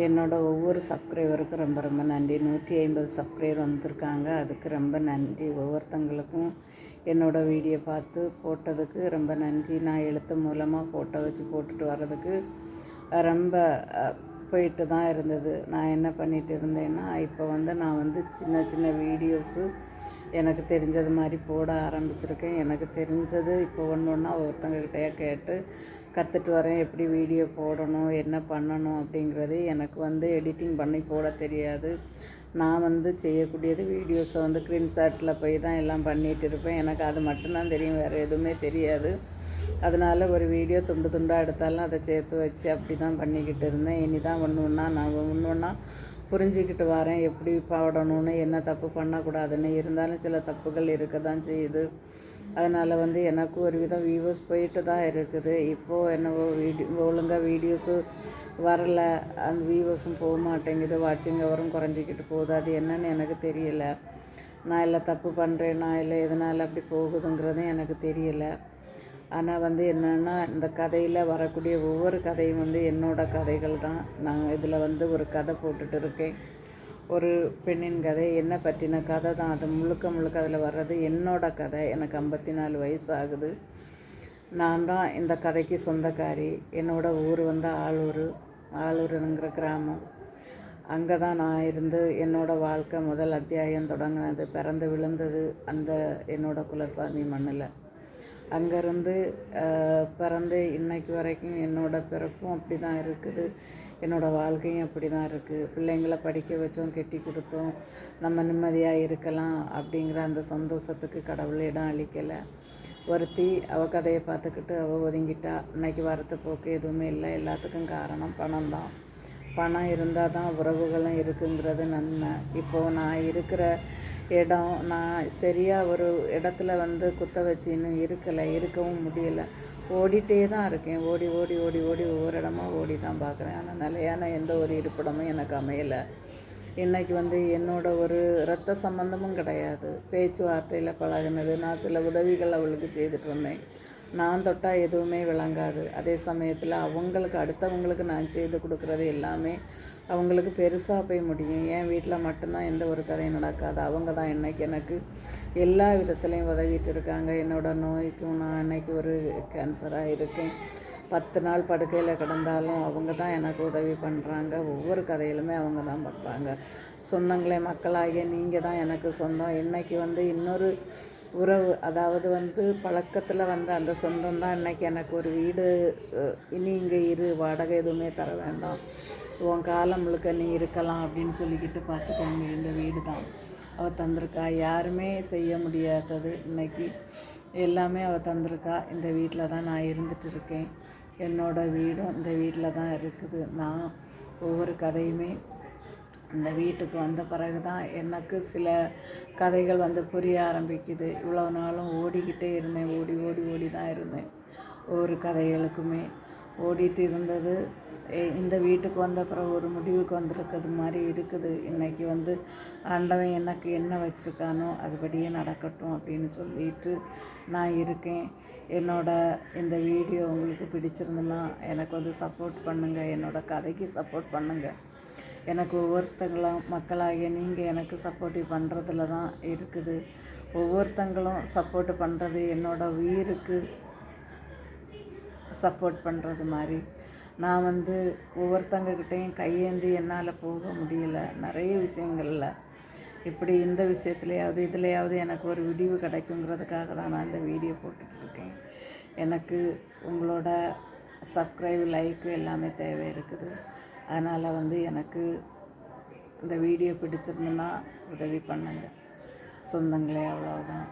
என்னோடய ஒவ்வொரு சப்ஸ்கிரைபருக்கும் ரொம்ப ரொம்ப நன்றி. 150 சப்ஸ்கிரைபர் வந்திருக்காங்க. அதுக்கு ரொம்ப நன்றி. ஒவ்வொருத்தங்களுக்கும் என்னோடய வீடியோ பார்த்து போட்டதுக்கு ரொம்ப நன்றி. நான் எழுத்து மூலமாக ஃபோட்டோ வச்சு போட்டுட்டு வர்றதுக்கு ரொம்ப போயிட்டு தான் இருந்தது. நான் என்ன பண்ணிகிட்டு இருந்தேன்னா, இப்போ நான் சின்ன சின்ன வீடியோஸு எனக்கு தெரிஞ்சது மாதிரி போட ஆரம்பிச்சிருக்கேன். எனக்கு தெரிஞ்சது இப்போ ஒன்று ஒன்றா ஒருத்தங்கக்கிட்டையே கேட்டு கற்றுட்டு வரேன். எப்படி வீடியோ போடணும், என்ன பண்ணணும் அப்படிங்கிறது. எனக்கு எடிட்டிங் பண்ணி போட தெரியாது. நான் செய்யக்கூடியது வீடியோஸை ஸ்க்ரீன்ஷாட்டில் போய் தான் எல்லாம் பண்ணிகிட்டு இருப்பேன். எனக்கு அது மட்டும்தான் தெரியும், வேறு எதுவுமே தெரியாது. அதனால் ஒரு வீடியோ துண்டு துண்டாக எடுத்தாலும் அதை சேர்த்து வச்சு அப்படி தான் பண்ணிக்கிட்டு இருந்தேன். இனி தான் நான் ஒன்று ஒன்றா புரிஞ்சிக்கிட்டு வரேன், எப்படி போடணும்னு, என்ன தப்பு பண்ணக்கூடாதுன்னு. இருந்தாலும் சில தப்புகள் இருக்க தான் செய்யுது. அதனால் எனக்கு ஒரு விதம் வியூவர்ஸ் போயிட்டு தான் இருக்குது. இப்போது என்னவோ ஒழுங்காக வீடியோஸு வரல, அந்த வியூவர்ஸும் போக மாட்டேங்குது, வாட்சிங் ஹவரும் குறைஞ்சிக்கிட்டு போகுது. அது என்னன்னு எனக்கு தெரியலை. நான் இல்லை தப்பு பண்ணுறேன்னா இல்லை எதனால் அப்படி போகுதுங்கிறதும் எனக்கு தெரியலை. ஆனால் என்னென்னா, இந்த கதையில் வரக்கூடிய ஒவ்வொரு கதையும் என்னோடய கதைகள் தான். நான் இதில் ஒரு கதை போட்டுட்டு இருக்கேன். ஒரு பெண்ணின் கதை, என்னை பற்றின கதை தான். அது முழுக்க முழுக்க அதில் வர்றது என்னோடய கதை. எனக்கு 54 வயசு ஆகுது. நான் தான் இந்த கதைக்கு சொந்தக்காரி. என்னோடய ஊர் ஆளூருங்கிற கிராமம். அங்கே தான் நான் இருந்து என்னோடய வாழ்க்கை முதல் அத்தியாயம் தொடங்கினது. பிறந்து விழுந்தது அந்த என்னோடய குலசாமி மண்ணில். அங்கேருந்து பிறந்து இன்னைக்கு வரைக்கும் என்னோடய பிறப்பும் அப்படி தான் இருக்குது. என்னோடய வாழ்க்கையும் அப்படி தான் இருக்குது. பிள்ளைங்களை படிக்க வச்சோம், கெட்டி கொடுத்தோம், நம்ம நிம்மதியாக இருக்கலாம் அப்படிங்கிற அந்த சந்தோஷத்துக்கு கடவுள் இடம் அளிக்கலை. ஒருத்தி அவள் கதையை பார்த்துக்கிட்டு அவள் ஒதுங்கிட்டா. இன்றைக்கி வரத்து போக்கு எதுவுமே இல்லை. எல்லாத்துக்கும் காரணம் பணம் தான். பணம் இருந்தால் தான் உறவுகளும் இருக்குங்கிறது நன்மை. இப்போது நான் இருக்கிற இடம், நான் சரியாக ஒரு இடத்துல குத்த வச்சு இன்னும் இருக்கவும் முடியலை. ஓடிட்டே தான் இருக்கேன். ஓடி ஓடி ஓடி ஓடி ஒவ்வொரு இடமா ஓடி தான் பார்க்குறேன். ஆனால் நிலையான எந்த ஒரு இருப்பிடமும் எனக்கு அமையலை. இன்றைக்கி என்னோட ஒரு இரத்த சம்பந்தமும் கிடையாது. பேச்சுவார்த்தையில் பழகினது. நான் சில உதவிகள் அவளுக்கு செய்துட்டு வந்தேன். நான் தொட்டால் எதுவுமே விளங்காது. அதே சமயத்தில் அவங்களுக்கு அடுத்தவங்களுக்கு நான் செய்து கொடுக்குறது எல்லாமே அவங்களுக்கு பெருசாக போய் முடியும். என் வீட்டில் மட்டும்தான் எந்த ஒரு கதையும் நடக்காது. அவங்க தான் எனக்கு எல்லா விதத்துலேயும் உதவிட்டு இருக்காங்க. என்னோடய நோய்க்கும் நான் இன்றைக்கி ஒரு கேன்சராக இருக்கேன். 10 நாள் படுக்கையில் கிடந்தாலும் அவங்க தான் எனக்கு உதவி பண்ணுறாங்க. ஒவ்வொரு கதையிலுமே அவங்க தான் பண்ணுறாங்க. சொந்தங்களே, மக்களாகிய நீங்கள் தான் எனக்கு சொந்தம். இன்றைக்கி இன்னொரு உறவு, அதாவது பழக்கத்தில் அந்த சொந்தம் தான் இன்றைக்கி எனக்கு ஒரு வீடு, இனி இங்கே இரு, வாடகை எதுவுமே தர வேண்டாம், உன் காலம் முழுக்க நீ இருக்கலாம் அப்படின்னு சொல்லிக்கிட்டு பார்த்துக்கோங்க. இந்த வீடு தான் அவள் தந்திருக்கா. யாருமே செய்ய முடியாதது இன்றைக்கி எல்லாமே அவள் தந்திருக்கா. இந்த வீட்டில் தான் நான் இருந்துகிட்டு இருக்கேன். என்னோடய வீடும் இந்த வீட்டில் தான் இருக்குது. நான் ஒவ்வொரு கதையுமே இந்த வீட்டுக்கு வந்த பிறகு தான் எனக்கு சில கதைகள் புரிய ஆரம்பிக்குது. இவ்வளோ நாளும் ஓடிக்கிட்டே இருந்தேன். ஓடி ஓடி ஓடி தான் இருந்தேன். ஒவ்வொரு கதைகளுக்குமே ஓடிட்டு இருந்தது. இந்த வீட்டுக்கு வந்த பிறகு ஒரு முடிவுக்கு வந்திருக்கிறது மாதிரி இருக்குது. இன்றைக்கி ஆண்டவன் எனக்கு என்ன வச்சுருக்கானோ அதுபடியே நடக்கட்டும் அப்படின்னு சொல்லிட்டு நான் இருக்கேன். இந்த வீடியோ உங்களுக்கு பிடிச்சிருந்துன்னா எனக்கு சப்போர்ட் பண்ணுங்கள். என்னோடய கதைக்கு சப்போர்ட் பண்ணுங்கள். எனக்கு ஒவ்வொருத்தங்களும் மக்களாகிய நீங்கள் எனக்கு சப்போர்ட்டிவ் பண்ணுறதுல தான் இருக்குது. ஒவ்வொருத்தங்களும் சப்போர்ட் பண்ணுறது என்னோடய உயிருக்கு சப்போர்ட் பண்ணுறது மாதிரி. நான் ஒவ்வொருத்தங்கக்கிட்டையும் கையேந்தி என்னால் போக முடியல. நிறைய விஷயங்களில் இப்படி இந்த விஷயத்துலையாவது இதுலையாவது எனக்கு ஒரு விடிவு கிடைக்குங்கிறதுக்காக தான் நான் இந்த வீடியோ போட்டுட்ருக்கேன். எனக்கு உங்களோட சப்ஸ்கிரைப், லைக்கு எல்லாமே தேவை இருக்குது. அதனால் எனக்கு இந்த வீடியோ பிடிச்சிருந்துன்னா உதவி பண்ணுங்கள் சொந்தங்களே. அவ்வளோதான்.